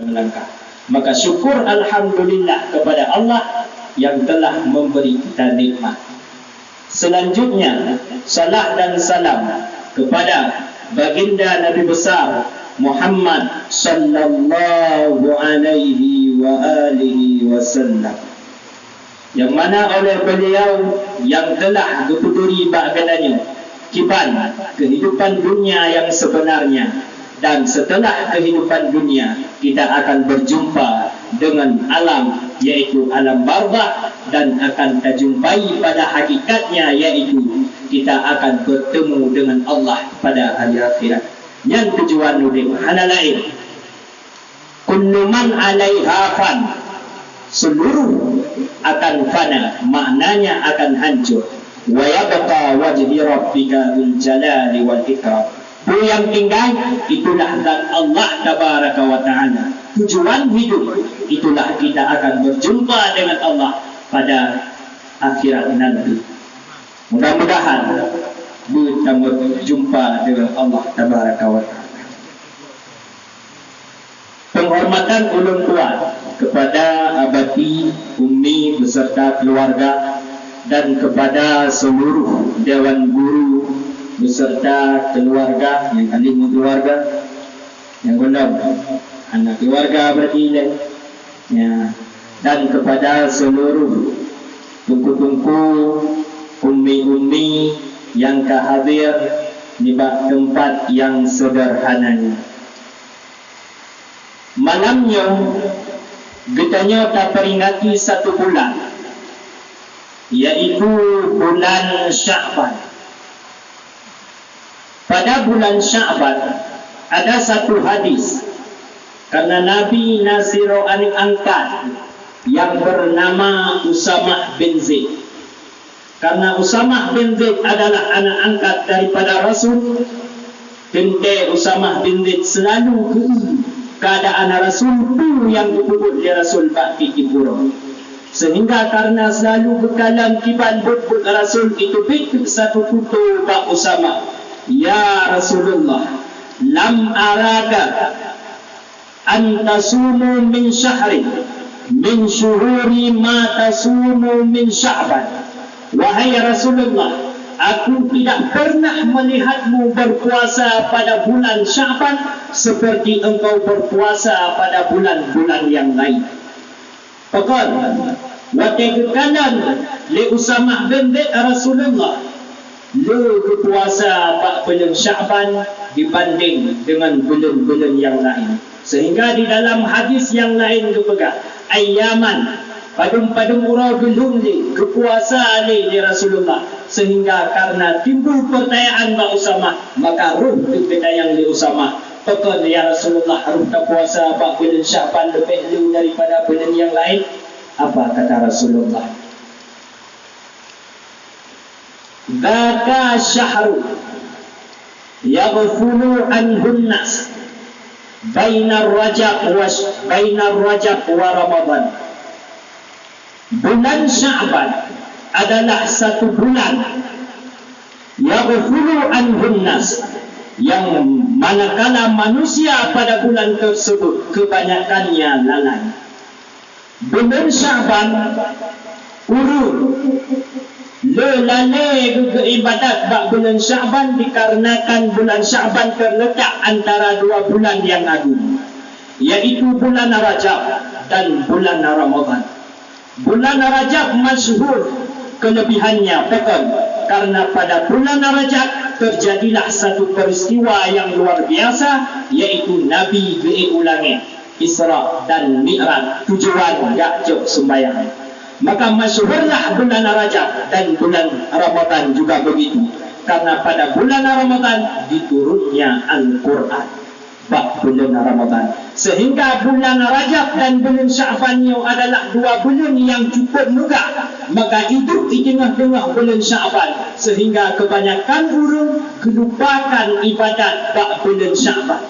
melangkah. Maka syukur alhamdulillah kepada Allah yang telah memberi kita nikmat. Selanjutnya, salat dan salam kepada baginda Nabi besar Muhammad sallallahu alaihi wa alihi wasallam, yang mana oleh beliau yang telah dipuduri baginanya kiban kehidupan dunia yang sebenarnya, dan setelah kehidupan dunia kita akan berjumpa dengan alam, yaitu alam barzakh, dan akan kita jumpai pada hakikatnya, yaitu kita akan bertemu dengan Allah pada hari akhirat. Yang tujuan nudik hana lain, kullu man 'alaiha fan, seluruh akan fana, maknanya akan hancur. Wa yabqa wajhi rabbika dzul jalali wal ikram, yang tinggal itulah zat Allah tabaraka wa ta'ala. Tujuan hidup itulah kita akan berjumpa dengan Allah pada akhirat nanti. Mudah-mudahan kita berjumpa dengan Allah tabaraka wa ta'ala. Penghormatan ulun tua kepada abati, umi beserta keluarga, dan kepada seluruh dewan guru beserta keluarga, yang alim keluarga, yang gondam anak keluarga berarti ya, dan kepada seluruh tungku-tungku, ummi-ummi yang kehadir di tempat yang sederhananya. Malamnya getanya tak peringati satu bulan, yaitu bulan Sya'ban. Pada bulan Sya'ban ada satu hadis, karena Nabi Nasiro angkat yang bernama Usamah bin Zaid. Karena Usamah bin Zaid adalah anak angkat daripada Rasul, kente Usamah bin Zaid selalu keadaan Rasul tu yang dipukul di Rasul bakti kiburo. Sehingga karena selalu bekalan kiban but Rasul itu bikin satu foto Pak Usamah. Ya Rasulullah, lam araka antasumu min syahri min syuhuri ma tasumu min Sya'ban. Wahai Rasulullah, aku tidak pernah melihatmu berpuasa pada bulan Sya'ban seperti engkau berpuasa pada bulan-bulan yang lain. Faqal wa tegakalan li Usamah bin Zaid Rasulullah, lu berpuasa pada bulan Sya'ban dibanding dengan bulan-bulan yang lain. Sehingga di dalam hadis yang lain dipegang ayaman padum-padum urau belum ni kepuasa ni di Rasulullah. Sehingga karena timbul pertanyaan Pak Usamah, maka ruh dipetayang di Usamah, pekon ya Rasulullah, ruh tak puasa Pak bulan Sya'ban lebih dulu daripada bulan yang lain. Apa kata Rasulullah? Dzaka syahru yaghfulu anhun nas bainar rajab wa Ramadan. Bulan Sya'ban adalah satu bulan yaghfulu anhun nas, yang manakala manusia pada bulan tersebut kebanyakannya lalai. Bulan Sya'ban urut lelane ibadat bak bulan Sya'ban, dikarenakan bulan Sya'ban terletak antara dua bulan yang agung, yaitu bulan Rajab dan bulan Ramadan. Bulan Rajab masyhur kelebihannya pekan, karena pada bulan Rajab terjadilah satu peristiwa yang luar biasa, yaitu Nabi diulangi Isra dan Mi'raj, tujuan Ya'juj sembahyang. Maka masyhurlah bulan Rajab, dan bulan Ramadan juga begitu, karena pada bulan Ramadan diturunnya Al-Quran bak bulan Ramadan. Sehingga bulan Rajab dan bulan Sya'ban adalah dua bulan yang cukup megah, maka hidup di tengah-tengah bulan Sya'ban, sehingga kebanyakan orang kelupakan ibadat bak bulan Sya'ban.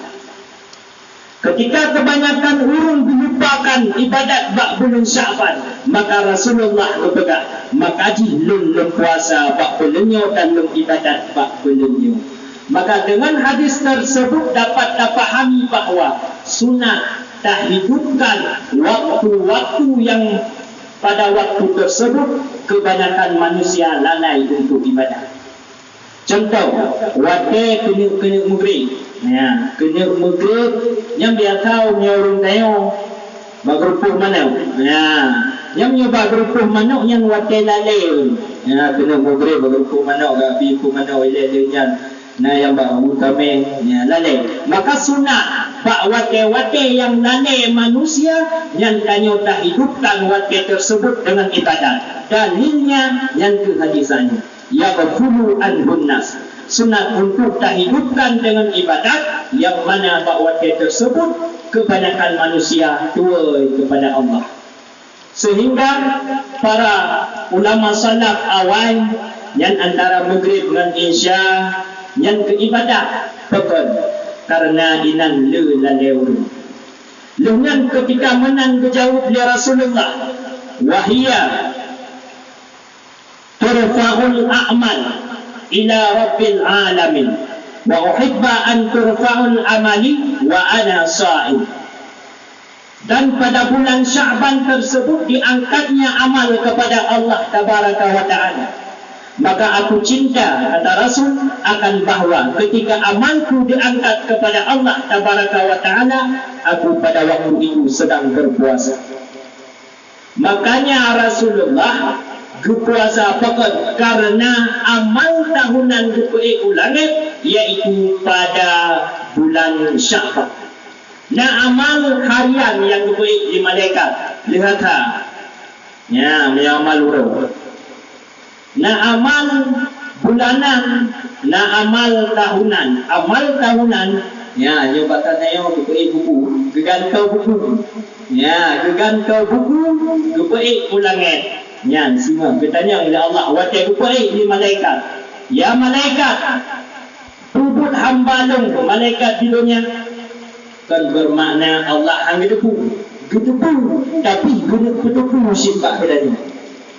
Ketika kebanyakan orang melupakan ibadat bak bulan Sya'ban, maka Rasulullah berpegang, maka jilun puasa bak bulannya dan ibadat bak bulannya. Maka dengan hadis tersebut dapat dipahami bahawa sunat tak hidupkan waktu-waktu yang pada waktu tersebut kebanyakan manusia lalai untuk ibadah. Contoh, waktu kena maghrib. Ya, kena maghrib yang dia tahu nyorong tayo magrupuh mana. Ya, yang nyoba grupuh mana yang waktu lalai. Ya, kena maghrib magrupuh mana gabi ku mana ilelenya. Na yang baru kami ya, lalai. Maka sunat bak wate-wate yang lalai manusia yang kanyo tak hidupkan wate tersebut dengan ibadat. Dalilnya yang kehadisannya ya ghafulu anhun nas. Sunat untuk tak hidupkan dengan ibadat yang mana bak wate tersebut kebanyakan manusia tua kepada Allah. Sehingga para ulama salaf awal yang antara maghrib dengan isya yang ke ibadah pekan karena inan le laleu lengan ketika menang kejawab li Rasulullah wahia turfa'ul a'mal ila rabbil alamin wa uhibba an turfa'ul amali wa ana sha'im. Dan pada bulan Sya'ban tersebut diangkatnya amal kepada Allah tabaraka wa ta'ala. Maka aku cinta, kata Rasul, akan bahawa ketika amalku diangkat kepada Allah tabaraka wa ta'ala, aku pada waktu itu sedang berpuasa. Makanya Rasulullah berpuasa pekan karena amal tahunan berpuasa ulangan, iaitu pada bulan Sya'ban. Nah, amal harian yang berpuasa di malaikat, lihat ha, ya, amal urut. Na amal bulanan, na amal tahunan. Amal tahunan, ya, nyobatan tayo bukuin buku, gegantau buku. Ya, gegantau buku, bukuin ulangan. Yan, semua bertanya oleh Allah, wate bukuin di malaikat. Ya malaikat, tubut hambalung malaikat di dunia. Kan bermakna Allah hang gedepu, tapi gedepu sifat bedanya.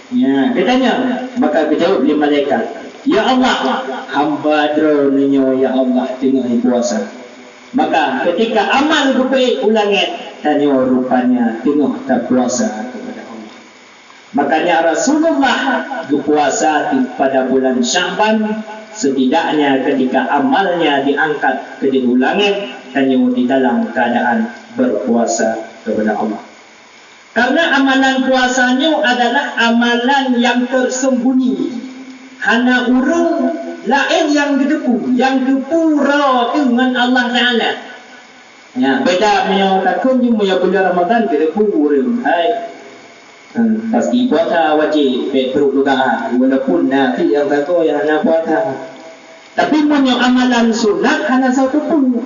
Ya, katanya, maka berjawab dia malaikat, ya Allah, hamba drone-Nya ya Allah tengah puasa. Maka ketika amal berbaik ulangan, tanya rupanya tengah tak puasa kepada Allah. Makanya Rasulullah berpuasa pada bulan Sya'ban, setidaknya ketika amalnya diangkat ke ulangan, tanya di dalam keadaan berpuasa kepada Allah. Karena amalan puasanya adalah amalan yang tersembunyi. Hana urung lain yang gedepu, yang gepura dengan Allah Ta'ala. Ya, beda menyatakan ni punya bulan Ramadan gedepu urung. Hai. Pasti puasa wajib, perlu doa walaupun nanti yang kata yang nak puasa. Tapi punya amalan sunat hana satu pun.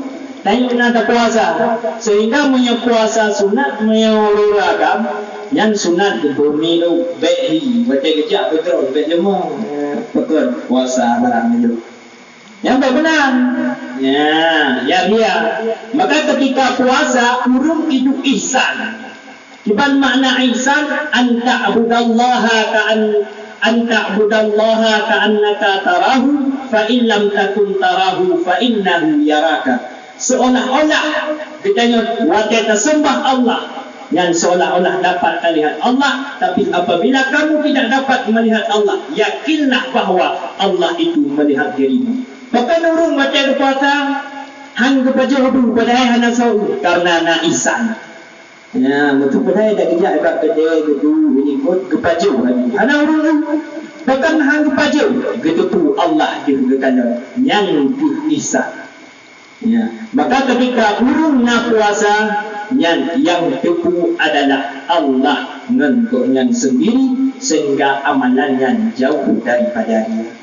Tanya nak puasa, sehingga punya puasa sunat punya olahraga yang sunat di bumi tu behi, baca kejap betul, berjemur, betul puasa dalam itu. Yang benar, ya dia. Maka ketika puasa urung itu ihsan. Iban makna ihsan anta abudallaha ka'annaka tarahu fa in lam takun tarahu fa innahu yaraka. Seolah-olah ditanya wajah tersembah Allah yang seolah-olah dapat melihat Allah, tapi apabila kamu tidak dapat melihat Allah, yakinlah bahawa Allah itu melihat dirimu. Maka nurung wajah berpuasa hang kepada hudu padahal hana sahu karena na ihsan. Ya, betul padahal dak kerja ibarat kedai gitu ikut kepada hana urung bahkan hang kepada gitu tu Allah digunakan yang ihsan. Ya, maka ketika urung nak puasa yang tepu adalah Allah menentukan sendiri sehingga amalannya jauh daripada dia.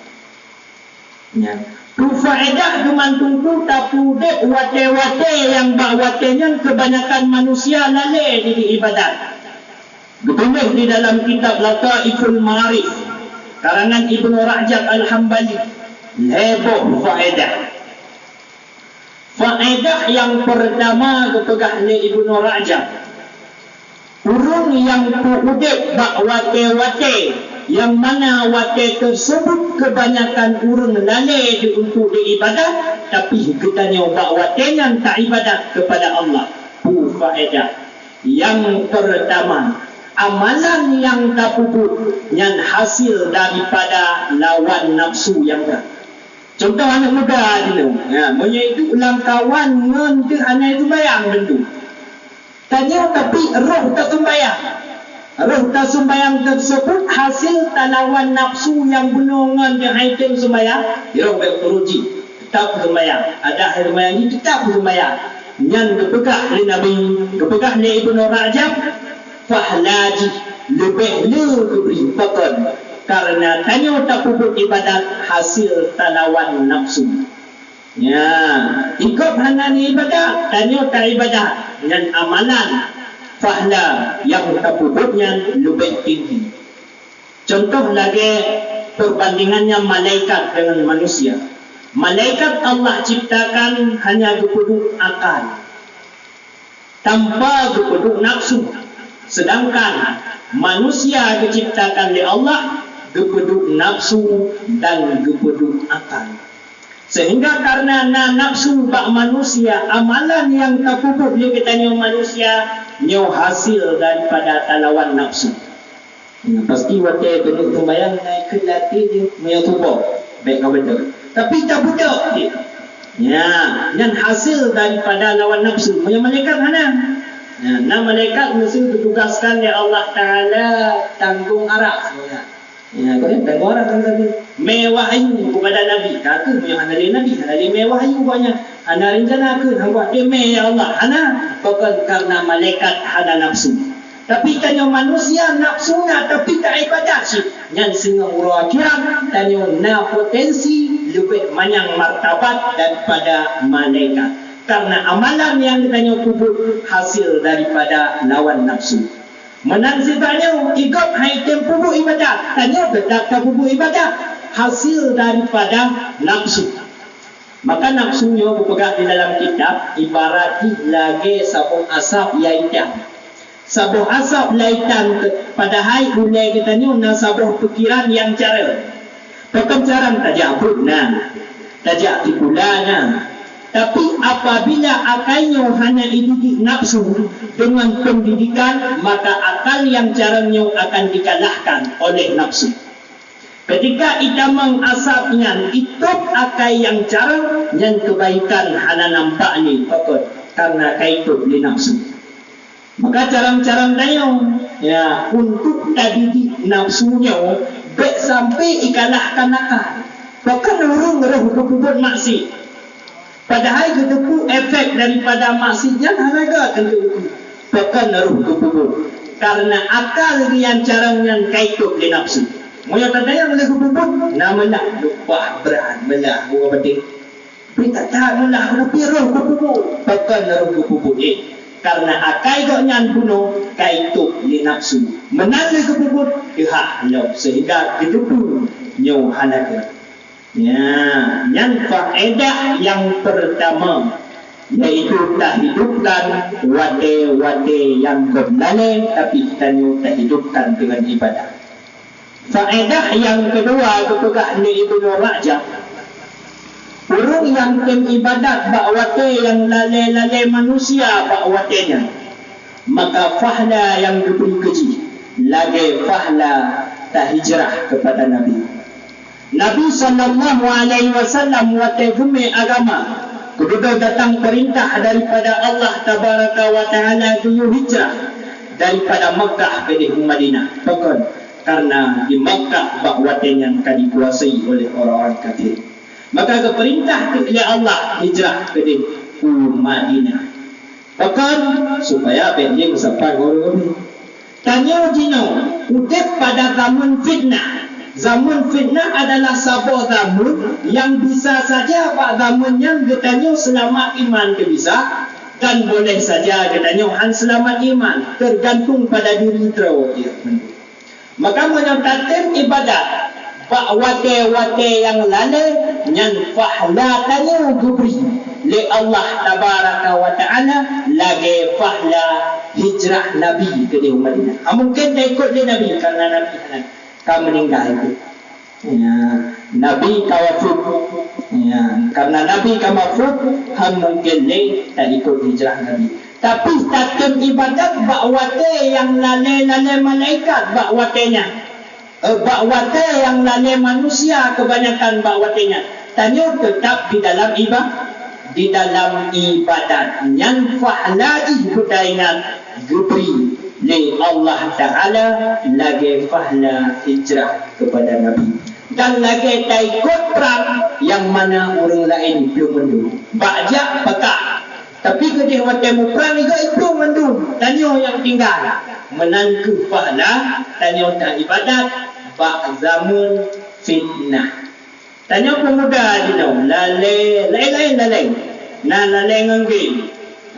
Ya, tu faedah gemantung tapu dek wate-wate yang bawatenya kebanyakan manusia lalai di ibadat. Ditulis di dalam kitab Lataiful Ma'arif karangan Ibnu Rajab Al-Hambali. Heboh faedah. Faedah yang pertama kepegahnya Ibnu Rajab, urung yang puudek bak wate-wate yang mana wate tersebut kebanyakan urung lalai untuk diibadat, tapi kitanya bak wate yang tak ibadat kepada Allah. faedah. Yang pertama, amalan yang terpuput yang hasil daripada lawan nafsu yang berat. Contoh anak muda dulu, menyaitu ulang kawan ngan tu anak itu bayang tentu. Tanya tapi roh tak sembayang. Roh tak sembayang tersebut hasil lawan nafsu yang gunungan dia item sembayang. Roh beruji tetap sembayang. Ada sembayang ini tetap sembayang. Yang kepegah oleh Nabi, kepegah oleh Ibnu Rajab, fahlaji lebih lebih pakon. Karena tanya tak pupuk ibadat hasil talawan nafsu. Ya, ikut hanani ibadat, tanya tak ibadat dan amalan fahla yang tak pupuknya lebih tinggi. Contoh lagi perbandingannya malaikat dengan manusia. Malaikat Allah ciptakan hanya kepeduk akal, tanpa kepeduk nafsu. Sedangkan manusia diciptakan oleh Allah kepeduk nafsu dan kepeduk akal. Sehingga karena nafsu bak manusia, amalan yang terpupuk dia katanya manusia nyo hasil daripada talawan nafsu. Pasti waktu kena sembahyang naik ke latih dia punya tubuh baik kau betul. Tapi tak budak dia. Ya, yang hasil daripada lawan nafsu. Punya malaikat mana? Nah, malaikat mesti ditugaskan oleh Allah Ta'ala tanggung arah. Ya, kau tanggung arah kan tadi. Mewahyu kepada Nabi. Kata yang hanari Nabi, hanari mewahyu banyak. Hanari rencana ke, hamba dia ya Allah. Hana, bukan karena malaikat hana nafsu. Tapi tanya manusia nafsunya tapi tak ibadat sih. Yang singa urut akhirat tanya na potensi lebih banyak martabat daripada malaikat. Karena amalan yang ditanya pupuk hasil daripada lawan nafsu. Menang sifatnya ikut item pupuk ibadat. Tanya bedak pupuk ibadat hasil daripada nafsu. Maka nafsunya berpegang di dalam kitab ibarat lagi sabung asap iaitu sabuh asap laitan pada hai mulai kita ni sabuh pikiran yang cara pekerjaan tajak putna tajak tipulana. Tapi apabila akalnya hanya dididik nafsu dengan pendidikan, maka akal yang caranya akan dikalahkan oleh nafsu. Ketika kita mengasapnya itu akal yang cara yang kebaikan hana nampak ni pokok karena kaitu di nafsu. Maka cara-cara tayo ya untuk tadi nafsunya baik sampai ikalahkan akal. Bahkan orang roh kepuput maksi. Padahal ketupu efek daripada maksinya halaga ketupu. Bahkan roh kepuput. Karena akal yang cara yang kaitu di nafsu. Moyo tadaya boleh kepuput namalah lupa berat melah bukan penting. Berita tak melah tapi roh kepuput. Bahkan roh kepuput karena akai kok nyan bunuh kaitu li nafsu menang ke puput ihak lo sehingga kedupu nyo halaka. Ya, yang faedah yang pertama yaitu tak hidupkan wade-wade yang berlale tapi kita nyo tak hidupkan dengan ibadah. Faedah yang kedua kepegang ni Ibnu Rajab. Orang yang tim ibadat bakwate yang lale-lale manusia bakwatenya, maka fahla yang diberi keji lagi fahla tak hijrah kepada Nabi. Nabi SAW wate gumi agama ketika datang perintah daripada Allah Tabaraka wa Ta'ala tuju hijrah daripada Makkah ke Madinah. Bukan karena di Makkah bakwatenya akan dikuasai oleh orang-orang kafir. Maka keperintah oleh Allah hijrah ke Madinah. Bahkan supaya dia sampai orang-orang. Tanya jino, udah pada zaman fitnah. Zaman fitnah adalah sebuah zaman yang bisa saja pada zaman yang katanya selamat iman ke bisa dan boleh saja katanya han selamat iman tergantung pada diri dia. Maka menyatakan ibadat pak wate-wate yang lale nyan fahla tanya gubri li Allah Tabaraka wa Ta'ala lagi fahla hijrah Nabi ke Madinah. Mungkin dia ikut dia Nabi karena Nabi kan meninggal itu. Ya, Nabi kawafuk. Ya, karena Nabi kawafuk mungkin dia tak ikut hijrah Nabi. Tapi tatim ibadat bak wate yang lale-lale malaikat bak watenya. Bak wate yang lale manusia kebanyakan bak watenya. Tanya tetap di dalam ibadat yang fahladi kutainat gubri li Allah Ta'ala lagi fahla hijrah kepada Nabi dan lagi taikut perang yang mana orang lain belum mendu bajak pekak tapi kedih watemu perang juga itu mendu tanya yang tinggal menangku fahla tanya tak ibadat bak zaman fitnah. Tanya pemuda di dalam lale nganggi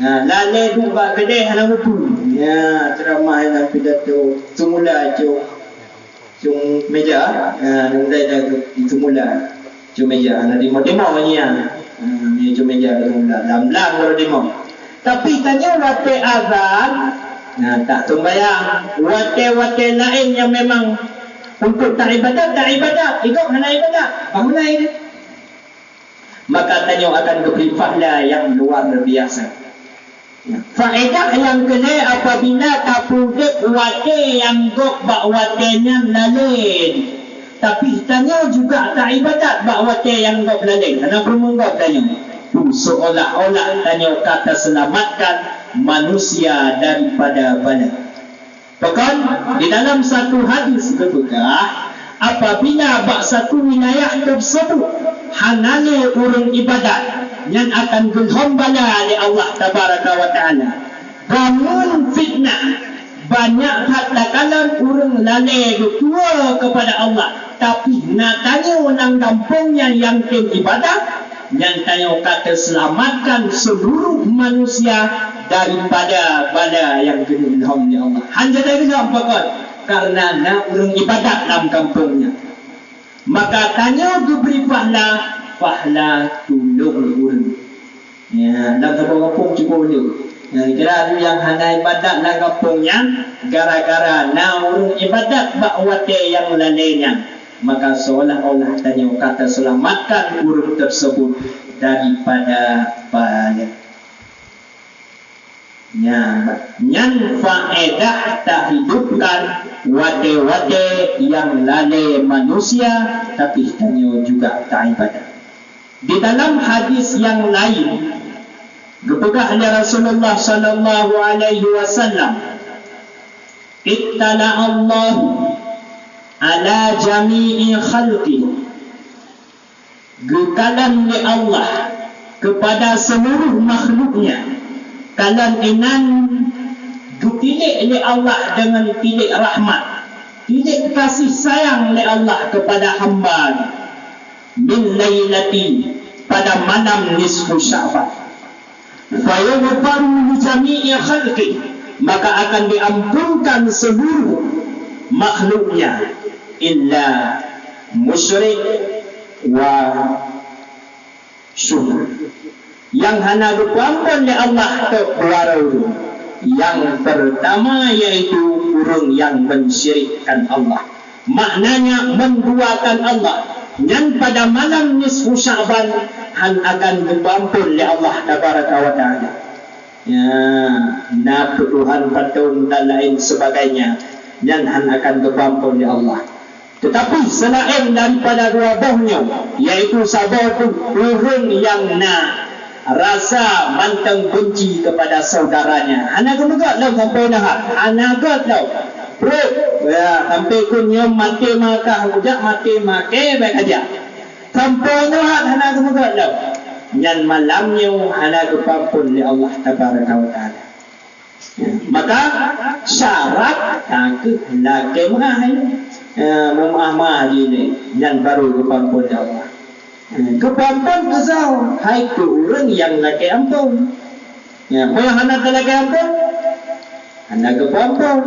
lale dua kedai hana mutu ya ceramah yang pidato semula cung meja nang dah semula cung meja ana demo nya ni cung meja semula lam kalau demo tapi tanya wate azan tak sembahyang wate lain yang memang untuk tak ibadat ikut hana ibadat bangunlah ini maka tanya akan diberi fahla yang luar biasa. Faedah yang kena apabila tapudek wate yang gok bak watenya lalin tapi tanya juga tak ibadat bak wate yang gok lalin kenapa menggok tanya seolah-olah tanya kata selamatkan manusia daripada bala. Bahkan di dalam satu hadis berkata apabila bak satu wilayah tersebut hanale urang ibadat yang akan gelhombala oleh Allah Tabaraka wa Ta'ala bangun fitnah banyak katakan urang lalai bertua kepada Allah tapi nak tanya nang kampungnya yang tim ibadat yang tanya kata selamatkan seluruh manusia daripada bala yang gelhom oleh Allah hanya dari apa karena nak urang ibadat dalam kampungnya maka tanya diberi fahla tolong urang ya dalam kampung cukup dia kira yang hana ibadat dalam kampungnya gara-gara nak urang ibadat bak wate yang lainnya maka seolah-olah tanya kata selamatkan urang tersebut daripada bala yang faedah tak hidupkan wate-wate yang lalai manusia tapi tanya juga tak ibadat. Di dalam hadis yang lain dipegah oleh Rasulullah sallallahu alaihi wasallam ittala Allah ala jami'i khalqi gekalan li Allah kepada seluruh makhluknya kalan inan dipilih oleh Allah dengan pilih rahmat pilih kasih sayang oleh Allah kepada hamba min lailati pada malam nisfu Sya'ban fa yughfaru li jami'i khalqi maka akan diampunkan seluruh makhluknya illa musyrik wa syukur yang hana diampun oleh Allah kebaru yang pertama yaitu urang yang mensyirikkan Allah maknanya menduakan Allah yang pada malam nisfu Sya'ban akan diampun oleh Allah Tabaraka wa Ta'ala ya nak Tuhan patung dan lain sebagainya yang akan diampun oleh Allah tetapi selain daripada dua buahnya yaitu sabatu urang yang nak rasa mantang benci kepada saudaranya anak kemudian lau sampai dah anak lau bro ya sampai kunyum mati maka hujak mati make baik aja sampai dah anak kemudian lau yang malamnya anak kepampun oleh Allah Tabaraka wa Ta'ala maka syarat ke laki mahal memahmah ini yang baru kepampun oleh Allah kepampun kesau hai ke orang yang laki ampun ya kalau anak laki ampun anak kepampun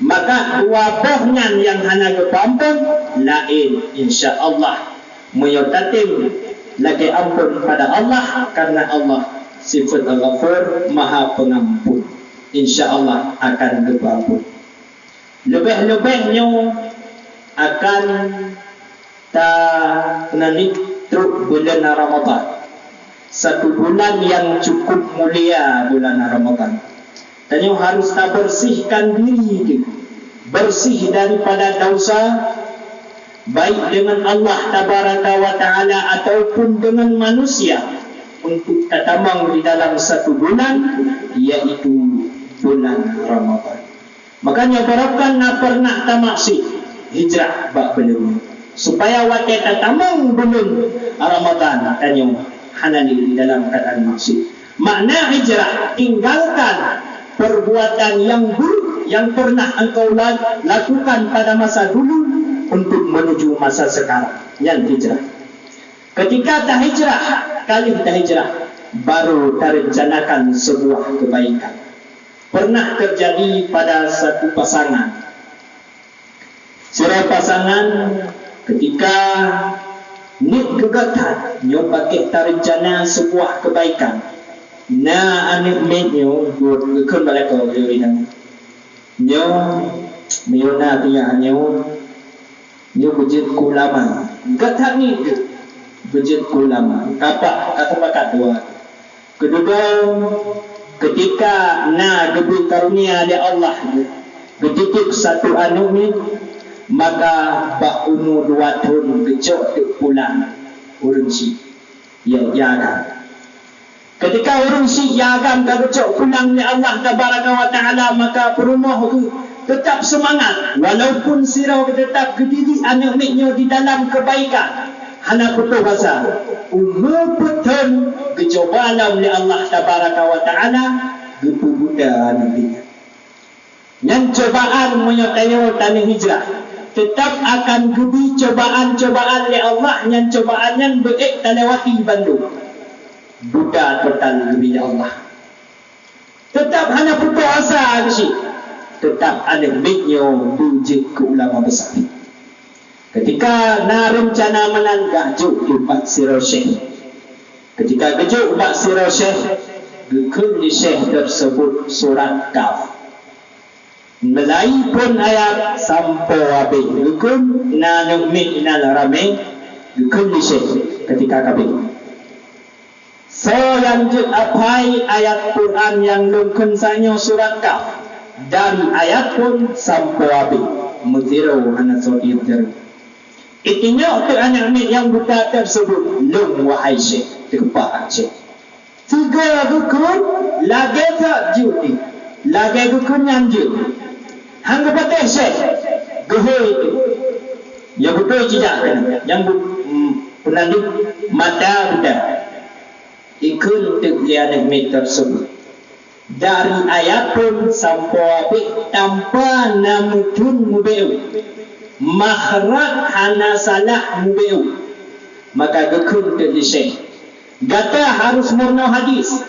maka dua bohnya yang anak kepampun lain insya-Allah menyatakan laki ampun pada Allah karena Allah sifat Al-Ghafur maha pengampun insya-Allah akan kepampun lebih-lebihnya akan tak nanti truk bulan Ramadan satu bulan yang cukup mulia, bulan Ramadan. Dan you harus tak bersihkan diri dia, bersih daripada dosa, baik dengan Allah Tabaraka wa Ta'ala ataupun dengan manusia, untuk tatamang di dalam satu bulan, iaitu bulan Ramadan. Makanya berapkan nak pernah tamaksi hijrah bak belum, supaya waktu tatamang belum Ramadan tanyo hanali di dalam keadaan maksud. Makna hijrah, tinggalkan perbuatan yang buruk yang pernah engkau lakukan pada masa dulu untuk menuju masa sekarang. Yang hijrah. Ketika tak hijrah, kali tak hijrah, baru terencanakan sebuah kebaikan. Pernah terjadi pada satu pasangan. Seorang pasangan ketika nik kegatan nyo pakai terencana sebuah kebaikan. Na anik nyo bukan mereka berikan. Nyo miona punya nyo bejit kulama. Kata ni bejit kulama. Kapak kata pakat dua. Kedua, ketika na diberi karunia oleh Allah ketitik satu anu ni, maka bak umur 2 tahun kecok pulang urun si yagan. Ketika urun si yagan kecok pulang ni Allah Tabaraka wa Ta'ala, maka perumah tu tetap semangat walaupun sirau tetap kediri anak miknya di dalam kebaikan. Hana putus asa umur petun kecobaan oleh Allah Tabaraka wa Ta'ala gepu buda anak miknya. Yang cobaan menyertai tanah hijrah tetap akan gebi cobaan-cobaan oleh Allah, yang cobaan yang baik terlewati Bandung. Budak total gebi Allah. Tetap hanya putus asa sih. Tetap ada baiknya bujuk ke ulama besar. Ketika na rencana menanggah juk ubat sirah syekh. Ketika gejuk ubat sirah syekh, gekun di syekh tersebut surat Kaf. Melai pun ayat sampai habis. Gekun na nukmik na rame. Gekun di syekh ketika kabin. So lanjut apai ayat Quran yang lungkun sanyo surat Kaf. Dari ayat pun sampai habis. Muzirau anak sotir jarum. Itinya untuk anak mik yang buta tersebut. Lung wahai syekh. Terkepak syekh. Tiga gekun lagi tak judi. Lagi gekun yang judi. Hangga patah syekh gehoi itu ya betul jejak yang penanduk mata budak ikut terlihat meter tersebut dari ayat pun sampai habis tanpa namutun mubeu makhraj hana salah mubeu, maka gekun terlihat syekh gata harus murno hadis.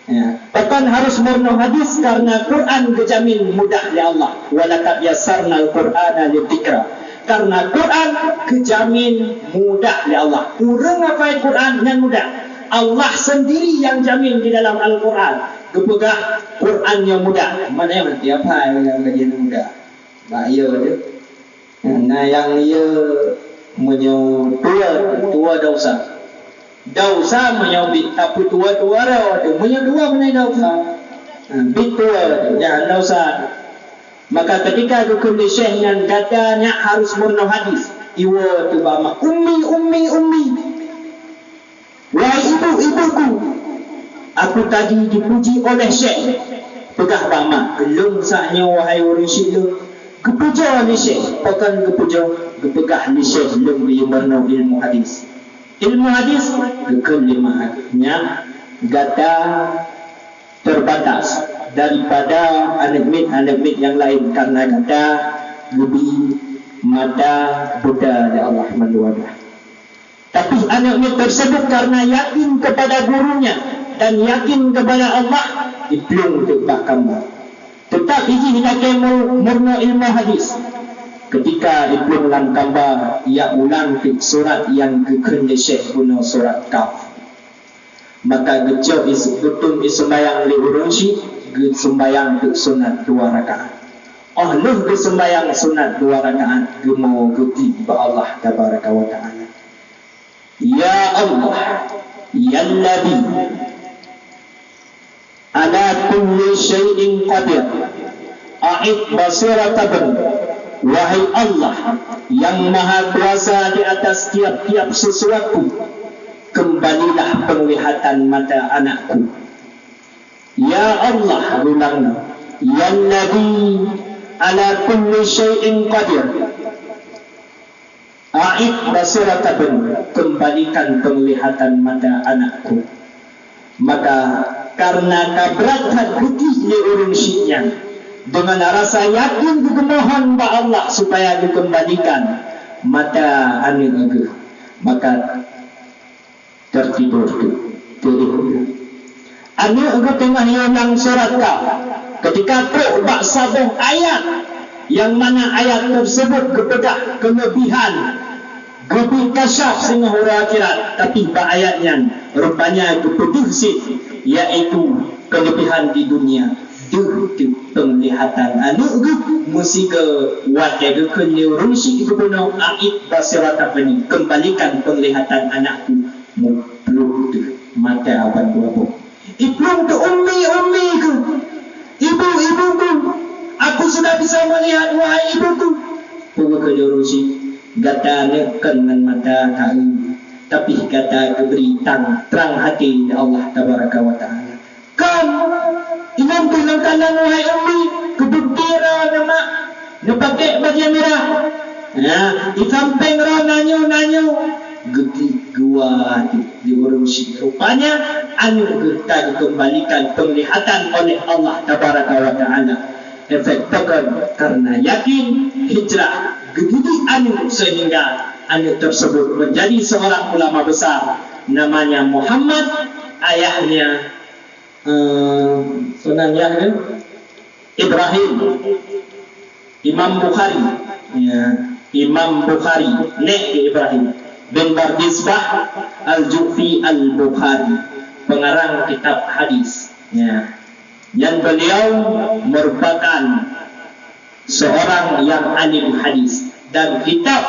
Ya, bahkan harus murno hadis karena Quran kejamin mudah ya Allah. Walaqad yassarnal Qur'ana lidzikra. Karena Quran kejamin mudah ya Allah. Kurang apa Quran yang mudah? Allah sendiri yang jamin di dalam Al-Quran. Kepegah Quran yang mudah. Mana yang tiapa yang kajian mudah? Bahaya dia. Nah yang ia tua dosa. Dosa menyobit tapi tua-tua dah menyedua menai dosa. Bitua jangan dosa. Maka ketika dukun di syekh yang katanya harus murno hadis, iwa tu bama ummi. Wahai ibu-ibuku, aku tadi dipuji oleh syekh. Pegah bama, gelung sahnya wahai orang syekh. Kepuja ni syekh, pakan kepuja, kepegah ni syekh lung murno ilmu hadis. Ilmu hadis kelimahannya gata terbatas daripada anak-anak yang lain karena gata lebih mata Buddha ya Allah manuwadah. Tapi anak-anak tersebut karena yakin kepada gurunya dan yakin kepada Allah diplung untuk bakam. Tetap iji hinakai murno ilmu hadis. Ketika diplung lang kamba, ia ulang surat yang gekun di syekh guna surat Kaf. Maka gejok betul sembayang li urun si, sembayang untuk sunat 2 rakaat. Luh sembayang sunat 2 rakaat, gemo guti ba Allah Tabaraka wa Ta'ala. Ya Allah, Yallabi ala kulli syai'in qadir a'id basiratakum. Wahai Allah yang maha kuasa di atas tiap-tiap sesuatu, kembalilah penglihatan mata anakku. Ya Allah, ulang, Yallabi ala kulli syai'in qadir a'id basiratakum, kembalikan penglihatan mata anakku. Maka karena keberatan putihnya urung syiknya, dengan rasa yakin dikemohon ba Allah supaya dikembalikan mata anak aku, maka tertidur tu. Anak aku tengah hilang surat kau. Ketika tu bak sabung ayat, yang mana ayat tersebut kepedah kelebihan, lebih kasyaf sehingga hura akhirat, tapi ba ayatnya rupanya kepedah sih, yaitu kelebihan di dunia. Penglihatan anu mesti ke wadah ke neurosi ke benar a'id basiratakum, kembalikan penglihatan anakku. Mupluk mata abang buah. Iplung tu ummi ku, ibu ku, aku sudah bisa melihat wahai ibuku. Pukul ke neurosi gata dengan mata kau, tapi kata keberi terang hati Allah tabaraka wa ta'ala. Kan imam bilang kalang wahai ummi, kebentira nama pakai baju merah. Nah, di samping roh nanyo gede gua di urung si. Rupanya anu kita dikembalikan penglihatan oleh Allah tabaraka wa ta'ala. Efek token karena yakin hijrah gede anu sehingga anu tersebut menjadi seorang ulama besar namanya Muhammad, ayahnya sunannya Ibrahim, Imam Bukhari, ya, Imam Bukhari, nek Ibrahim bin Bardisbah Al-Jufi Al-Bukhari, pengarang kitab hadis, ya, yang beliau merupakan seorang yang alim hadis, dan kitab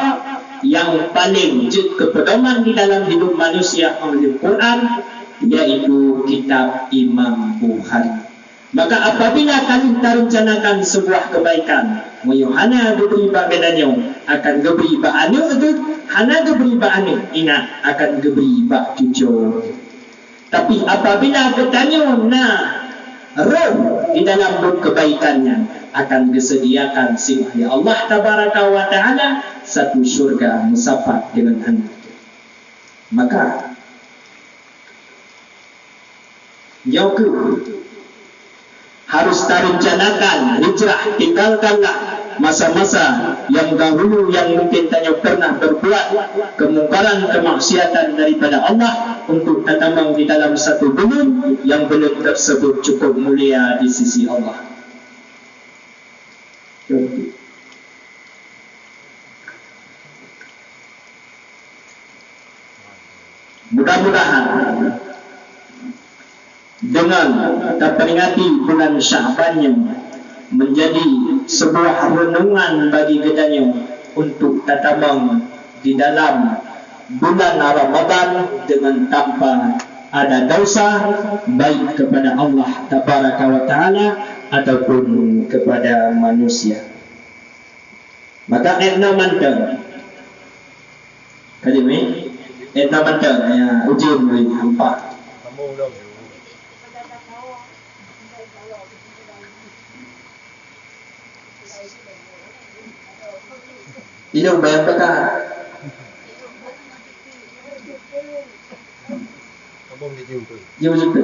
yang paling kepedoman di dalam hidup manusia oleh Quran, yaitu kitab Imam Bukhari. Maka apabila kalian rencanakan sebuah kebaikan, Yohana diberi bagiannya akan diberi anu itu, hana diberi anu, ingat akan diberi bak cucu. Tapi apabila bertanya roh di dalam kebaikannya, akan disediakan oleh Allah tabaraka wa ta'ala satu syurga musafat dengan anak. Maka jauh harus terencanakan hijrah, tinggalkanlah masa-masa yang dahulu yang mungkin tanya pernah berbuat kemungkaran, kemaksiatan daripada Allah, untuk tatamang di dalam satu belum yang belum tersebut cukup mulia di sisi Allah. Mudah-mudahan dengan terperingati bulan Sya'bannya menjadi sebuah renungan bagi gedanya untuk tatamang di dalam bulan Ramadan dengan tanpa ada dosa, baik kepada Allah tabaraka wa ta'ala ataupun kepada manusia. Maka etna mantap kali ni etna mantap ya ujian ni hampa. Ilaw bayang baka abang di jumpa jumpa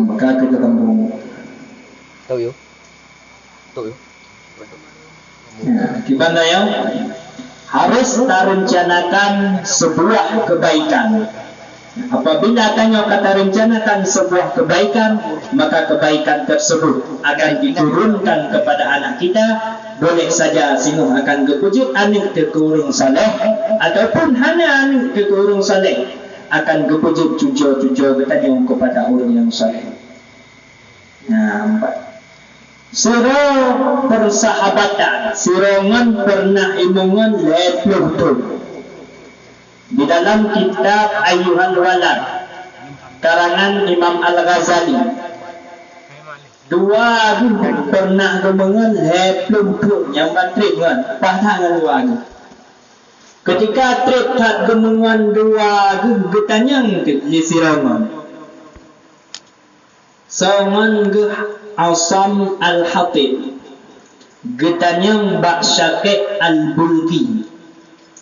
baka ke kampung tahu yo gimana ya, harus merencanakan sebuah kebaikan. Apabila tanya kata rencanakan sebuah kebaikan, maka kebaikan tersebut akan diturunkan kepada anak kita. Boleh saja sinu akan kepujud anak kekurung saleh, ataupun hanya anak kekurung saleh akan kepujud cucu-cucu bertanya kepada orang yang saleh. Nah, Siro persahabatan, sirongan pernah imungan lepluh tu. Di dalam kitab Ayyuhal Walad karangan Imam Al-Ghazali, dua pernah gemengan lepluh tu yang batrik kan, pasangan dua. Ketika trik tak gemengan dua getanyang di sirongan. Songan ge Asam Al-Hatib getanyang bak Syakik Al-Bulki.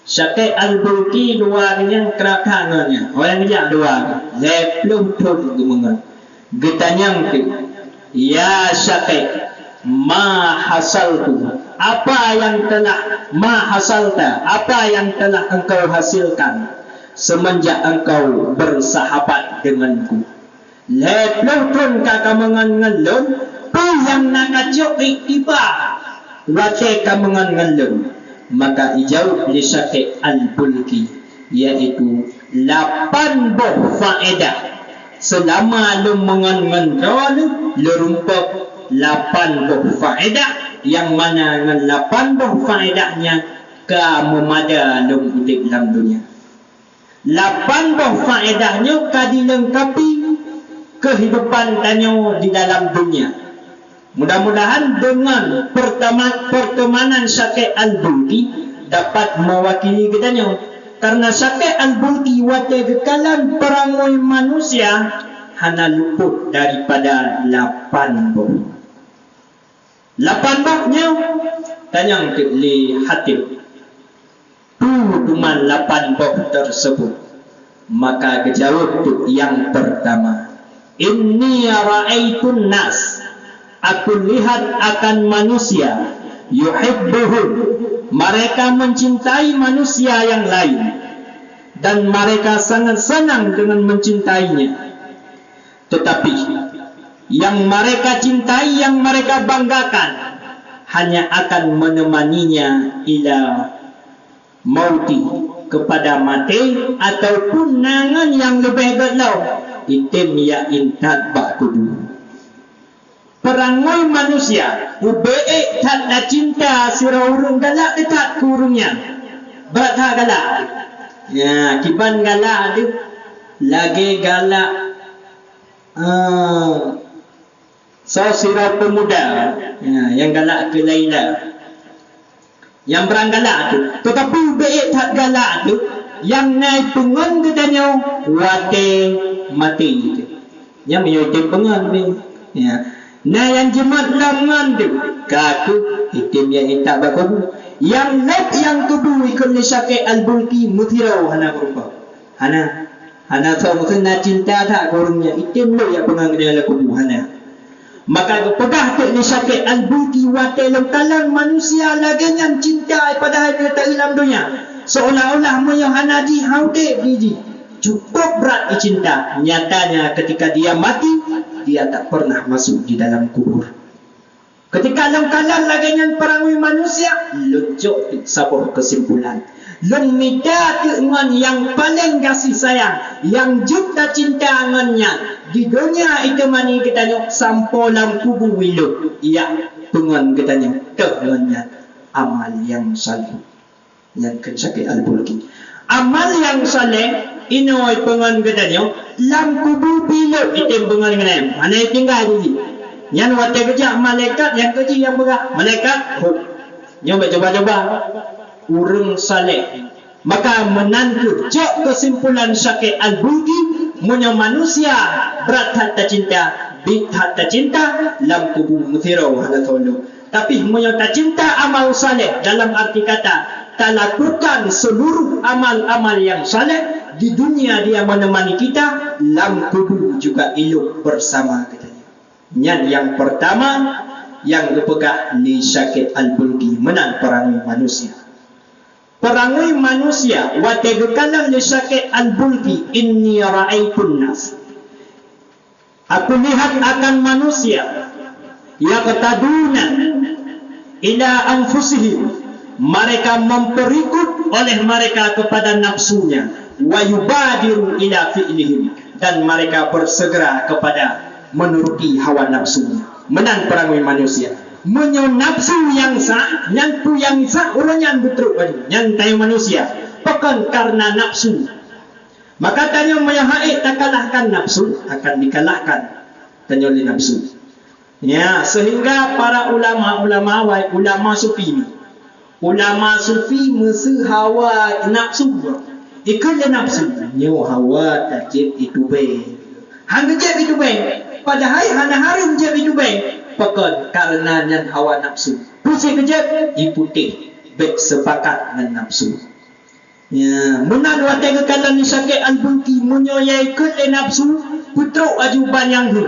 Syakik Al-Bulki dua yang kerakangannya. Orang dia dua lepluh tu gemengan. Getanyang tu, ya Syakik, ma hasaltu, apa yang telah ma hasalta, apa yang telah engkau hasilkan semenjak engkau bersahabat denganku. Lepluh tun kakamangan ngelun tu yang nakacok iktibar wate kamangan ngelun. Maka ijau li Syakik Al-Bulki, iaitu 8 buah faedah selama lu mengan lu lerumpak 8 buah faedah, yang mana dengan 8 buah faedahnya ka memada lu hidup dalam dunia. 8 buah faedahnya ka dilengkapi kehidupan tanyo di dalam dunia. Mudah-mudahan dengan pertemanan Syakik Al-Bulki dapat mewakili kita nyo. Karena Syakik Al-Bulki wate kekalan perangai manusia hana luput daripada 8 buah. 8 buahnya tanyang ke li Hatib. Tu cuman 8 buah tersebut. Maka kejawab tu yang pertama, inni ra'aitun nas, aku lihat akan manusia, yuhibbuhum, mereka mencintai manusia yang lain dan mereka sangat senang dengan mencintainya. Tetapi yang mereka cintai, yang mereka banggakan, hanya akan menemaninya ila mauti, kepada mati, ataupun nangan yang lebih gelau itim ya intat bakudu. Perangai manusia ubeik tak ada cinta sira urung galak dekat kurungnya. Berat tak galak? Ya, kiban galak tu lagi galak. So sira pemuda yang galak ke Laila, yang berang galak tu. Tetapi ubeik tak galak tu, yang naik pengon katanya wate mati itu. Yang menyuti pengon ni. Ya. Nah yang jemat laman tu kaku itim yang intak bakubu. Yang lep yang kebu ikut ni Syakik Al-Bulki mutirau hana kurumpa. Hana tahu mungkin nak cinta tak kurungnya. Itim lo yang pengang dengan kubu hana. Maka kepegah tu ni Syakik Al-Bulki wate lengkalan manusia lagi yang cinta padahal dia tak dalam dunia. Seolah-olah menyahana di haude biji. Cukup berat cinta. Nyatanya ketika dia mati, dia tak pernah masuk di dalam kubur. Ketika lengkalan lagi yang perangai manusia, lucuk sabuh kesimpulan. Lumida dengan yang paling kasih sayang, yang juta cinta dengannya di dunia itu mani kita nyok sampolam kubur wilu. Ia dengan kita nyok dengannya amal yang saleh. Yang Syakik Al-Bulki, amal yang saleh inoy pengan kita nyok lam kubur wilu itu pengan kita. Mana tinggal di yang wate kerja malaikat, yang kerja yang berah malaikat yang coba-coba urung saleh. Maka menantu jok kesimpulan Syakik Al-Bulki, munya manusia berat hatta cinta, bit hatta cinta, lam kubu muthirau hala tolu. Tapi munya tak cinta amal saleh, dalam arti kata tak lakukan seluruh amal-amal yang saleh di dunia dia menemani kita, lam kubu juga iluk bersama kita. Yang pertama yang dipegah ni Syakik Al-Bulki menang perangai manusia. Perangai manusia wate gekalan li Syakik Al-Bulki, inni ra'aitun nas, aku lihat akan manusia yaqtaduna ila anfusihim, mereka memperikut oleh mereka kepada nafsunya, wa yubadiru ila fi'lihim, dan mereka bersegera kepada menuruti hawa nafsunya. Menang perangai manusia. menyo nafsu yang sah, yang tu yang sah orang yang betul baju, yang tayo manusia. Bukan karena nafsu. Maka tanya menyahaik tak kalahkan nafsu, akan dikalahkan tanya oleh nafsu. Ya, sehingga para ulama sufi ni, ulama sufi mesti hawa nafsu. Ikut nafsu, nyo hawa tajib itu baik. Hang jeb itu baik. Padahal hana harum jeb itu baik. Bukan karena yang hawa nafsu. Pusing kejap, iputih. Baik sepakat dengan nafsu. Ya, menan watai kekalan ni sakit al-bulki menyoyai ke nafsu putruk ajuban yang hu.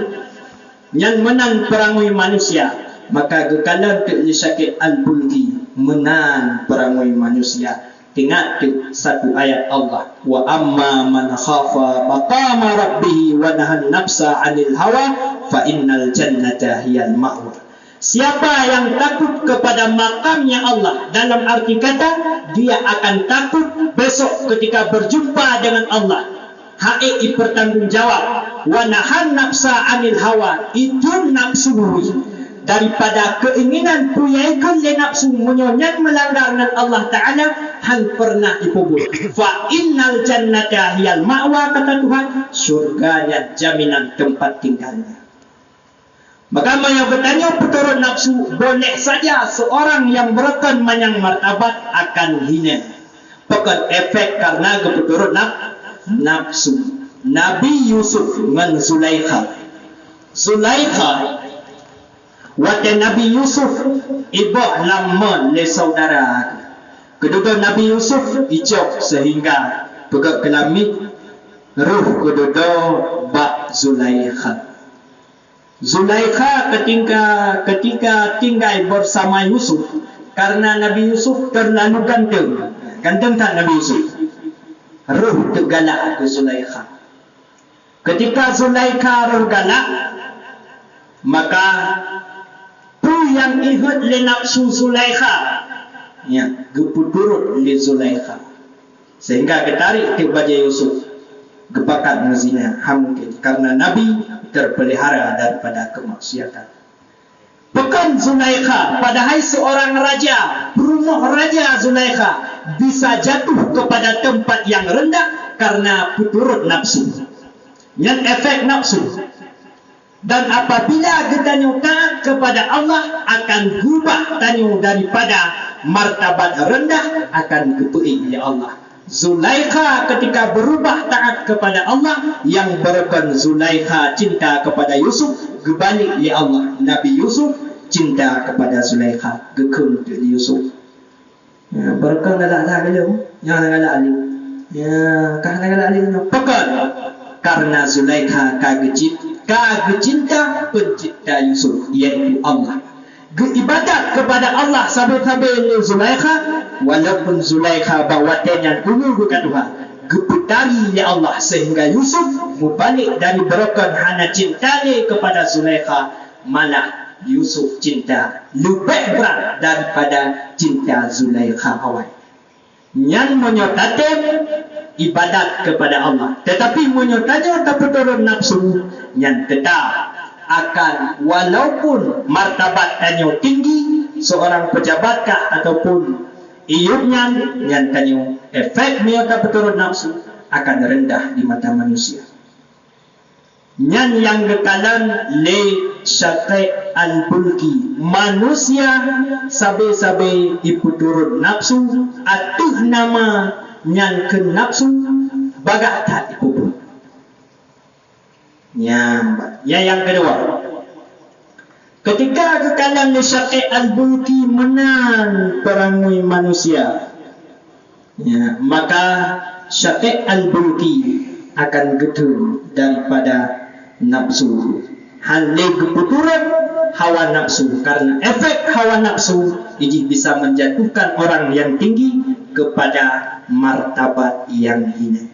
Yang menan perangui manusia, maka kekalan ke sakit al-bulki menan perangui manusia. Tengok satu ayat Allah, wa amma man khafa maqama rabbih wa nahan nafsa 'anil hawa fa innal jannata hiyal ma'wa. Siapa yang takut kepada makamnya Allah, dalam arti kata dia akan takut besok ketika berjumpa dengan Allah. Haik bertanggungjawab. Wa nahan nafsa 'anil hawa, itu nafsu daripada keinginan puyaikan le nafsu menyonyak melanggar dengan Allah Ta'ala hal pernah dikubur. Fa innal jannata hiyal ma'wa, kata Tuhan, surganya jaminan tempat tinggalnya. Maka yang bertanya peturut nafsu, boleh saja seorang yang berkan manyang martabat akan hina. Bukan efek karena kepeturut nafsu. Nabi Yusuf dengan Zulaikha. Wate Nabi Yusuf ibah lama le saudara. Kedua Nabi Yusuf ijok sehingga pegak kelamit ruh kedua bak Zulaikha. Zulaikha ketika tinggal bersama Yusuf, karena Nabi Yusuf terlalu ganteng. Ganteng tak Nabi Yusuf? Ruh tergalak ke Zulaikha. Ketika Zulaikha ruh galak, maka yang ihud le nafsu Zulaikha, ya, geputurut le Zulaikha, sehingga ketarik ke baja Yusuf, gebakat mezina hamkin, karena Nabi terpelihara daripada kemaksiatan. Bukan Zulaikha, padahal seorang raja, rumah raja Zulaikha bisa jatuh kepada tempat yang rendah karena puturut nafsu, yang efek nafsu. Dan apabila kita taat kepada Allah, akan berubah tanyo daripada martabat rendah akan ketuik ya Allah. Zulaikha ketika berubah taat kepada Allah, yang berkan Zulaikha cinta kepada Yusuf, kebalik ya Allah. Nabi Yusuf cinta kepada Zulaikha, gekun Yusuf. Ya, berkan galak belum? Yang galak ali. Ya, kah galak ali. Pekan karena Zulaikha kagak cinta pencipta Yusuf, yaitu Allah. Ibadat kepada Allah sampai-sampai Zulaikha, walaupun Zulaikha bawatan yang dulu bukan Tuhan, geputari ya Allah, sehingga Yusuf mubalik dari berokan hana cinta kepada Zulaikha, malah Yusuf cinta lebih berat daripada cinta Zulaikha awal. Yang menyotatem ibadat kepada Allah, tetapi menyotanya tak betul nafsu yang tetap akan, walaupun martabat tanyo tinggi, seorang pejabatkah ataupun iupnya yang tanyo efek tak betul nafsu akan rendah di mata manusia. Yang kekalan le syaqai al-bulki, manusia sabe-sabe iputurut nafsu, atuh nama yang ke nafsu bagak tak dikubur. Yang kedua, ketika kekalan le syaqai al-bulki menan perangui manusia, ya, maka syaqai al-bulki akan getur daripada nafsu. Hal keputuran hawa nafsu, karena efek hawa nafsu ini bisa menjatuhkan orang yang tinggi kepada martabat yang hina.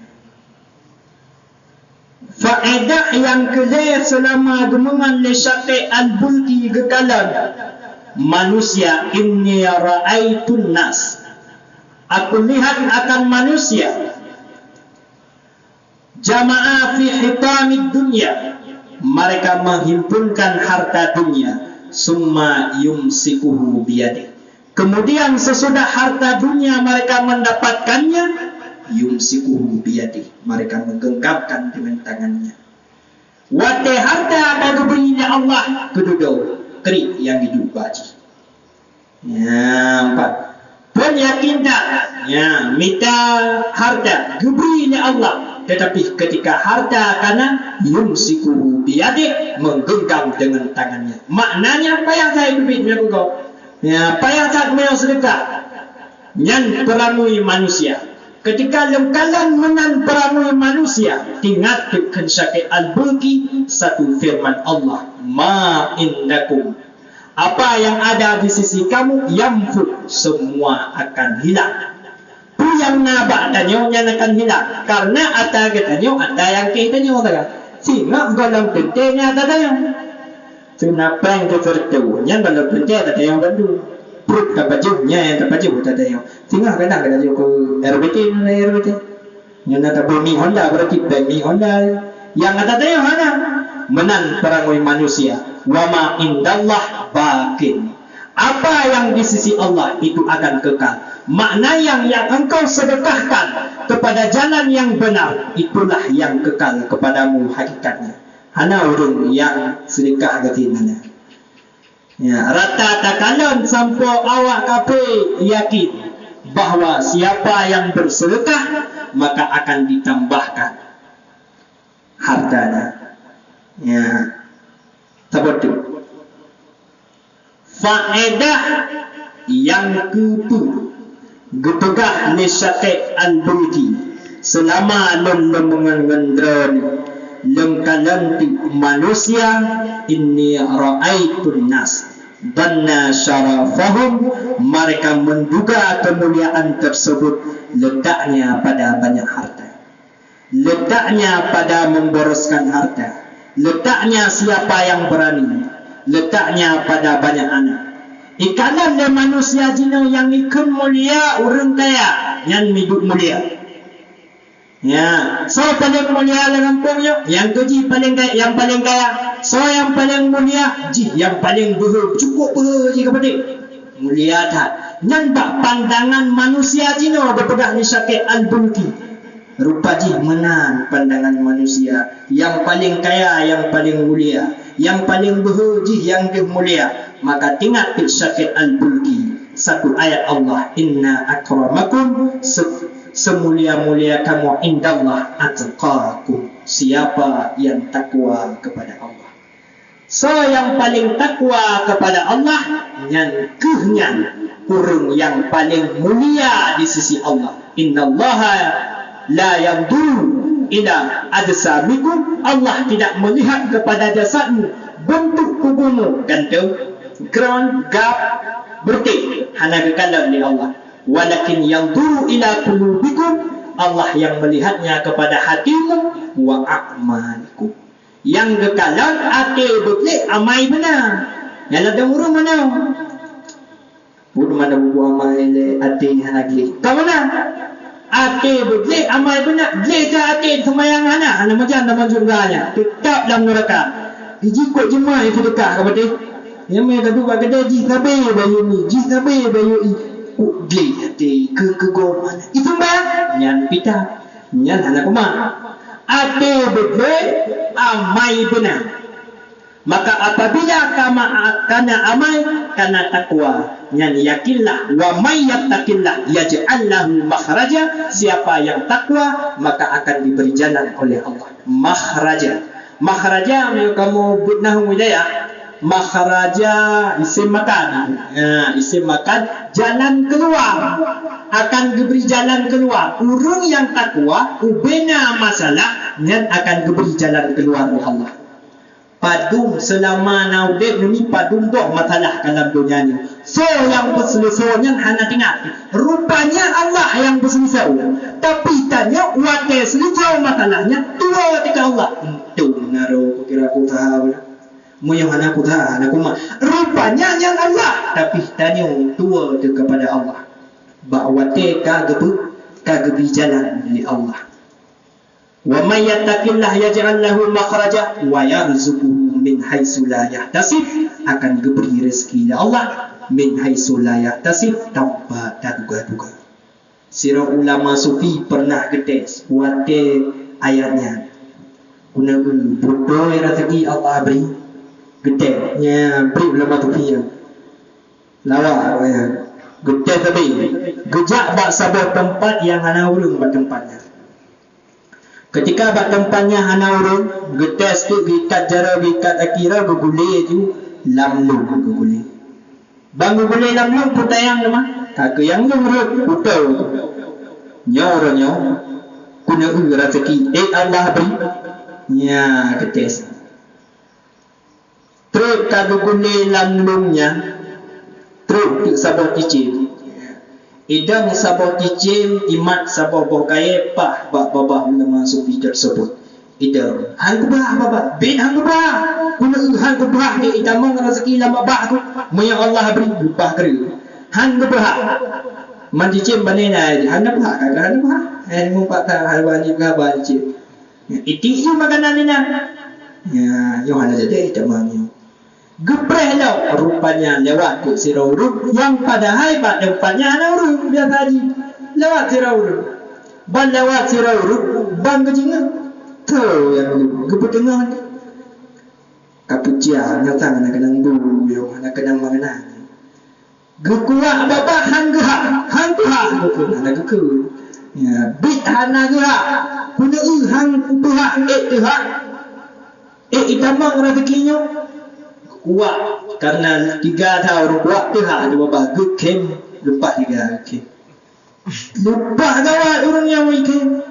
Faedah yang kedua selama gemengan le syaqai al-bulki kekalan manusia, inni ra'aitun nas, aku lihat akan manusia jama'a fi hitamid dunya, mereka menghimpunkan harta dunia, summa yumsikuhu biyadih. Kemudian sesudah harta dunia mereka mendapatkannya, yumsikuhu biyadih, mereka menggenggamkan dengan tangannya. Wate harta bagi berinya Allah keduduk keri yang hidup baji. Ya, empat. Pun yakin tak? Ya, minta harta geberinya Allah, tetapi ketika harta kanan yumsikuhu biyadih, menggenggam dengan tangannya. Maknanya payah saya duit punya kau. Ya, payah tak mau sedekah. Nyan perangui manusia. Ketika lengkalan menan perangui manusia, ingatkan syakir al-Bulki satu firman Allah, ma indakum, apa yang ada di sisi kamu, yamfud, semua akan hilang. Tu yang nabak tanya yang akan hilang. Karena ada katanya, ada yang kita tanya. Sehingga dalam pentingnya ada tanya. Kenapa yang tertentu? Yang dalam penting ada yang bantu. Perut tak baju, yang tak baju tak tanya. Sehingga kadang kita tanya ke RBT. Yang ada bumi Honda berarti bumi Honda. Yang ada tanya mana? Menan perangui manusia. Wama indallah bakin. Apa yang di sisi Allah itu akan kekal. Makna yang engkau sedekahkan kepada jalan yang benar, itulah yang kekal kepadamu hakikatnya. Hana urung yang sedekah ketinana. Ya, rata takalon sampo awak kape yakin bahwa siapa yang bersedekah maka akan ditambahkan hartanya. Ya, tabotu. Faedah yang kedua, gepegah ni syakit al-Bulki selama lemengan ngendran lengkalanti manusia, inni ra'aitun nas danna syarafahum, mereka menduga kemuliaan tersebut letaknya pada banyak harta, letaknya pada memboroskan harta, letaknya siapa yang berani, letaknya pada banyak anak. Ikalan le manusia jino yang ikut mulia orang kaya yang hidup mulia. Ya, so paling mulia dalam kampungnya, yang keji paling kaya, yang paling kaya. So yang paling mulia, ji yang paling cukup ji kepada mulia tak. Nampak pandangan manusia jino berpegang ni syakir al-Bulki. Rupa ji menang pandangan manusia. Yang paling kaya, yang paling mulia, yang paling berhujih, yang mulia. Maka ingat syakir al-Bulki satu ayat Allah, inna akramakum, semulia-mulia kamu indallah atqakum, siapa yang takwa kepada Allah. So yang paling takwa kepada Allah yang kehnyan urang yang paling mulia di sisi Allah. Innallaha la yanzuru ila ajsamikum, Allah tidak melihat kepada jasadmu, bentuk tubuhmu, gantung ground gap bertik hana kekalam ni Allah. Walakin yanzuru ila qulubikum, Allah yang melihatnya kepada hatimu, wa a'malikum, yang kekalam hati betul amai benar. Yang ada urang mana? Budu mana buku amai le hati hanagli. Ka mana? Hati betul amai benar. Dia hati semayang hana macam dalam surganya. Tetap dalam neraka. Dijikut jemaah itu dekat kepada yang mereka dua kedai ji sabe bayu ni, ji sabe bayu i. Dia hati ke goman. Itu mbak nyan pita, nyan anak kuma. Hati betul amai benar. Maka apabila kana amai, kana takwa, nyan yakinlah, wa may yattaqillah yaj'al lahu makhraja, siapa yang takwa maka akan diberi jalan oleh Allah. Makhraja. Makhraja kamu budnah hidayah. Makhraja isim makan. Isim makan, jalan keluar. Akan diberi jalan keluar. Urang yang takwa, ubena masalah, nyan akan diberi jalan keluar oleh Allah. Padum selama naudek ni padum doh masalah dalam dunia ni. So yang berselesainya hanya tinggal. Rupanya Allah yang berselesai. Tapi tanya wate selesai masalahnya tua ketika Allah. Itu naro kira aku tahu. Mu yang mana aku tahu aku mah. Rupanya yang Allah. Tapi tanya tua kepada Allah. Bawate kagebi jalan dari Allah. Wa may yattaqillah yaj'al lahu makhraja wa yarzuquhu min haitsu la yahtasib, akan diberi rezeki Allah min haitsu la yahtasib, tanpa terduga-duga. Sira ulama sufi pernah getes buat ayatnya. Guna bodoh rezeki Allah beri. Gedenya beri ulama sufi yang lawak ya. Gede tapi gejak bak sabah tempat yang hana urung bak tempatnya. Ketika bak tempatnya hana urung, getes tu gikat jara gikat akira gugule tu lamlung gugule. Bang gugule lamlung putayang nama. Kak yang ngurut utau. Nyoronyo kuna rezeki Allah beri. Ya getes. Terus kagugule lamlungnya terus sabah cicim. Idang sabah cicim imat sabah bokai pah bak babah ulama sufi tersebut. Idang hang kubah babah bin hang kubah. Kuna hang kubah ke itamang rezeki lama bah aku. Moya Allah beri upah keri. Hang kubah. Man cicim banena hang kubah kagak hang kubah. Hang mumpak ta halwan juga ban cicim. Iti ju makanan ni na. Ya, yo hana jadi itamang. Gepreh lah rupanya lewat ke siraurum yang padahal pada depannya ada urung biar tadi lewat siraurum ban lewat siraurum ban kejingan tu yang gepu tengah ni kapucia nyata anak kenang dulu yang anak kenang mana gekuat bapa hang geha gekuat anak gekuat ya bit hana geha kuna hang geha itamang rezekinya kuat karena 3 tahun kuat Tuhan di bawah gekem lupa 3 gekem lupa gawat orangnya wikem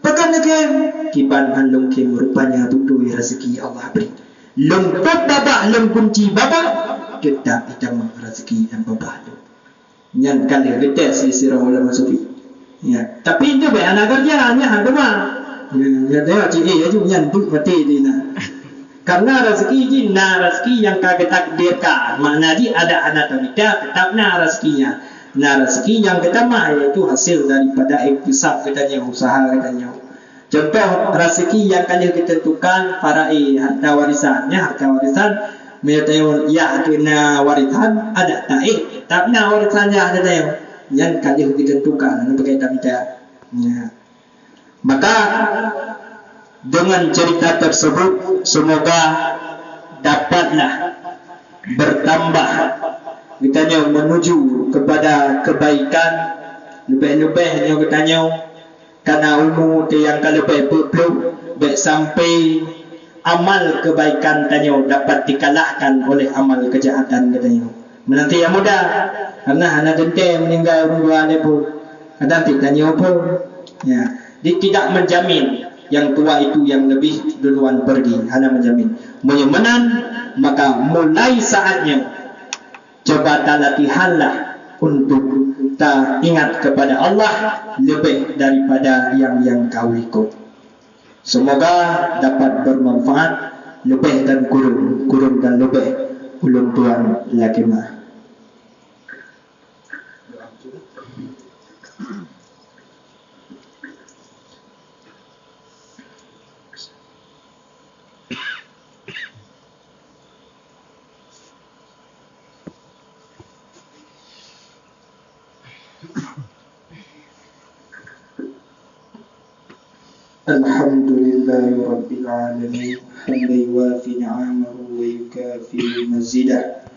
pekan gekem kiban handung kem rupanya butuh rezeki Allah beri lemput babak lempunci babak kita rezeki dan babak tu yang kali kita sirah ulama sufi ya tapi itu be anak kerjanya hang mah ya dia cik aja yang tu mati dia karena rezeki jinna rezeki yang kagak takdirkan makna dia ada anak atau tidak tetapnya rezekinya. Nah rezeki yang kita mah yaitu hasil daripada iktisab katanya usaha katanya. Contoh rezeki yang kali kita tentukan farai harta warisannya harta warisan menyatakan ya kena warisan ada taik tetapnya warisannya ada yang kali kita tentukan berkaitan tidak. Ya. Maka dengan cerita tersebut semoga dapatlah bertambah kita menuju kepada kebaikan lebih-lebih yang kita karena umur yang kalau lebih sampai amal kebaikan tanya dapat dikalahkan oleh amal kejahatan katanya. Menanti yang mudah karena anak dente meninggal orang tua dia pun kadang tanya pun ya dia tidak menjamin yang tua itu yang lebih duluan pergi hanya menjamin menyemenan maka mulai saatnya coba latihanlah untuk tak ingat kepada Allah lebih daripada yang kau ikut. Semoga dapat bermanfaat lebih dan kurun dan lebih ulun tuan lagi mah. Alhamdulillahi Rabbil Alamin hamdan yuwafi ni'amahu wa yukafi mazidah